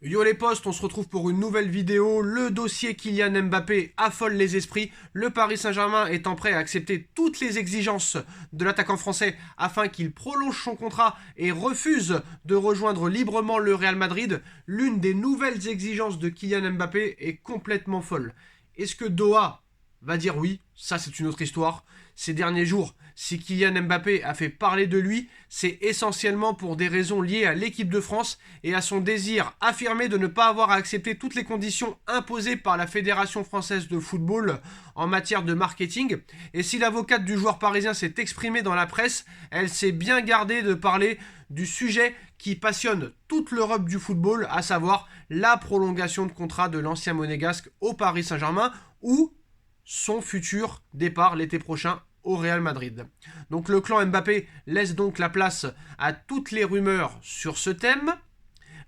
Yo les potes, on se retrouve pour une nouvelle vidéo. Le dossier Kylian Mbappé affole les esprits. Le Paris Saint-Germain étant prêt à accepter toutes les exigences de l'attaquant français afin qu'il prolonge son contrat et refuse de rejoindre librement le Real Madrid. L'une des nouvelles exigences de Kylian Mbappé est complètement folle. Est-ce que Doha va dire oui? Ça, c'est une autre histoire. Ces derniers jours, si Kylian Mbappé a fait parler de lui, c'est essentiellement pour des raisons liées à l'équipe de France et à son désir affirmé de ne pas avoir à accepter toutes les conditions imposées par la Fédération française de football en matière de marketing. Et si l'avocate du joueur parisien s'est exprimée dans la presse, elle s'est bien gardée de parler du sujet qui passionne toute l'Europe du football, à savoir la prolongation de contrat de l'ancien monégasque au Paris Saint-Germain ou son futur départ l'été prochain au Real Madrid. Donc le clan Mbappé laisse donc la place à toutes les rumeurs sur ce thème.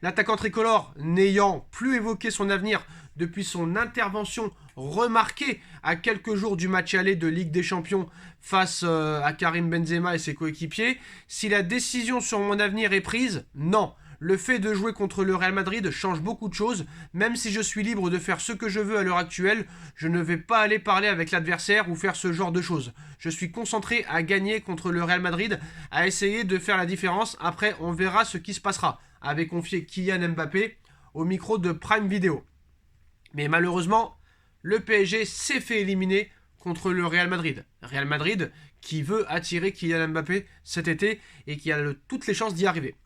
L'attaquant tricolore, n'ayant plus évoqué son avenir depuis son intervention remarquée à quelques jours du match aller de Ligue des Champions face à Karim Benzema et ses coéquipiers, si la décision sur mon avenir est prise, non. Le fait de jouer contre le Real Madrid change beaucoup de choses. Même si je suis libre de faire ce que je veux à l'heure actuelle, je ne vais pas aller parler avec l'adversaire ou faire ce genre de choses. Je suis concentré à gagner contre le Real Madrid, à essayer de faire la différence. Après, on verra ce qui se passera, avait confié Kylian Mbappé au micro de Prime Video. Mais malheureusement, le PSG s'est fait éliminer contre le Real Madrid. Real Madrid qui veut attirer Kylian Mbappé cet été et qui a toutes les chances d'y arriver.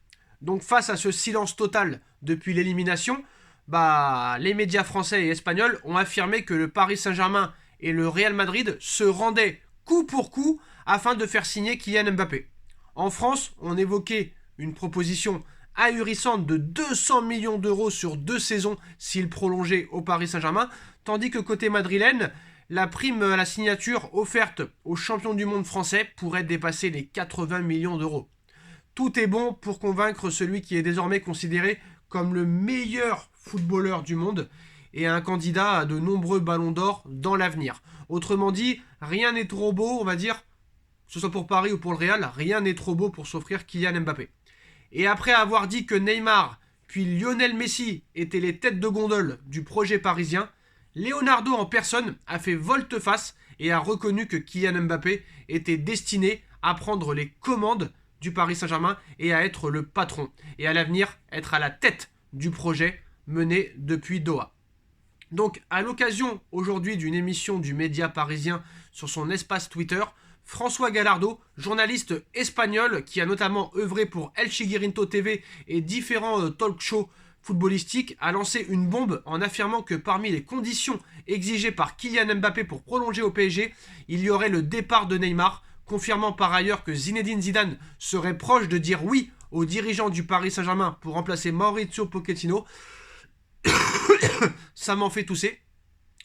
Donc face à ce silence total depuis l'élimination, les médias français et espagnols ont affirmé que le Paris Saint-Germain et le Real Madrid se rendaient coup pour coup afin de faire signer Kylian Mbappé. En France, on évoquait une proposition ahurissante de 200 millions d'euros sur 2 saisons s'il prolongeait au Paris Saint-Germain, tandis que côté madrilène, la prime à la signature offerte aux champions du monde français pourrait dépasser les 80 millions d'euros. Tout est bon pour convaincre celui qui est désormais considéré comme le meilleur footballeur du monde et un candidat à de nombreux ballons d'or dans l'avenir. Autrement dit, rien n'est trop beau, on va dire, que ce soit pour Paris ou pour le Real, rien n'est trop beau pour s'offrir Kylian Mbappé. Et après avoir dit que Neymar puis Lionel Messi étaient les têtes de gondole du projet parisien, Leonardo en personne a fait volte-face et a reconnu que Kylian Mbappé était destiné à prendre les commandes du Paris Saint-Germain et à être le patron et à l'avenir être à la tête du projet mené depuis Doha. Donc à l'occasion aujourd'hui d'une émission du média parisien sur son espace Twitter, François Gallardo, journaliste espagnol qui a notamment œuvré pour El Chiguirinto TV et différents talk shows footballistiques, a lancé une bombe en affirmant que parmi les conditions exigées par Kylian Mbappé pour prolonger au PSG, il y aurait le départ de Neymar, confirmant par ailleurs que Zinedine Zidane serait proche de dire oui aux dirigeants du Paris Saint-Germain pour remplacer Mauricio Pochettino. Ça m'en fait tousser.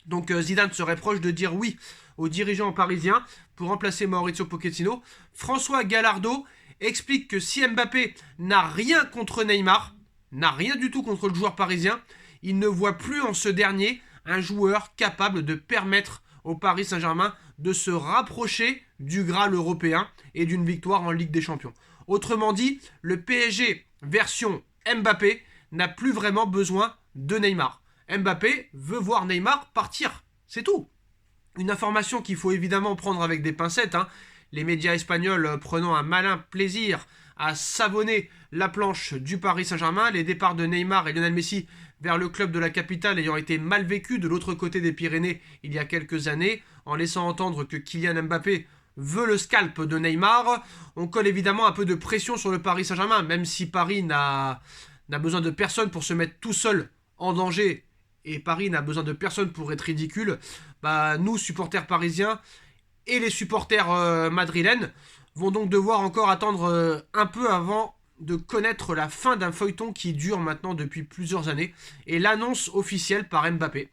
Donc Zidane serait proche de dire oui aux dirigeants parisiens pour remplacer Mauricio Pochettino. François Gallardo explique que si Mbappé n'a rien contre Neymar, n'a rien du tout contre le joueur parisien, il ne voit plus en ce dernier un joueur capable de permettre au Paris Saint-Germain de se rapprocher du Graal européen et d'une victoire en Ligue des Champions. Autrement dit, le PSG version Mbappé n'a plus vraiment besoin de Neymar. Mbappé veut voir Neymar partir, c'est tout. Une information qu'il faut évidemment prendre avec des pincettes, Les médias espagnols prenant un malin plaisir à savonner la planche du Paris Saint-Germain, les départs de Neymar et Lionel Messi vers le club de la capitale ayant été mal vécus de l'autre côté des Pyrénées il y a quelques années, en laissant entendre que Kylian Mbappé veut le scalp de Neymar. On colle évidemment un peu de pression sur le Paris Saint-Germain, même si Paris n'a besoin de personne pour se mettre tout seul en danger et Paris n'a besoin de personne pour être ridicule. Nous, supporters parisiens et les supporters madrilènes, vont donc devoir encore attendre un peu avant de connaître la fin d'un feuilleton qui dure maintenant depuis plusieurs années et l'annonce officielle par Mbappé,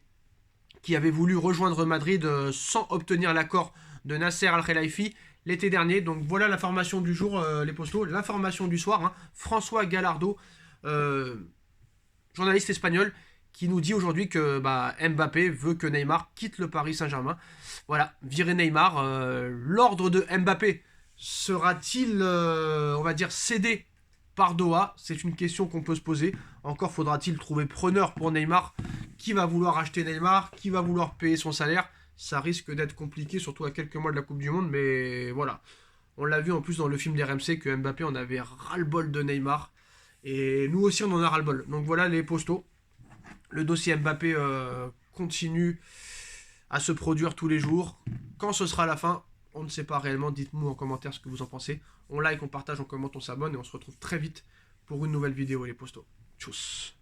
qui avait voulu rejoindre Madrid sans obtenir l'accord de Nasser Al-Khelaifi l'été dernier. Donc voilà l'information du jour, les postos, l'information du soir. François Gallardo, journaliste espagnol, qui nous dit aujourd'hui que Mbappé veut que Neymar quitte le Paris Saint-Germain. Voilà, virer Neymar. L'ordre de Mbappé sera-t-il, on va dire, cédé par Doha? C'est une question qu'on peut se poser. Encore faudra-t-il trouver preneur pour Neymar? Qui va vouloir acheter Neymar? Qui va vouloir payer son salaire? Ça risque d'être compliqué, surtout à quelques mois de la Coupe du Monde, mais voilà. On l'a vu en plus dans le film d'RMC que Mbappé en avait ras-le-bol de Neymar. Et nous aussi on en a ras-le-bol. Donc voilà les postos. Le dossier Mbappé continue à se produire tous les jours. Quand ce sera la fin, on ne sait pas réellement. Dites-nous en commentaire ce que vous en pensez. On like, on partage, on commente, on s'abonne et on se retrouve très vite pour une nouvelle vidéo les postos. Tchuss.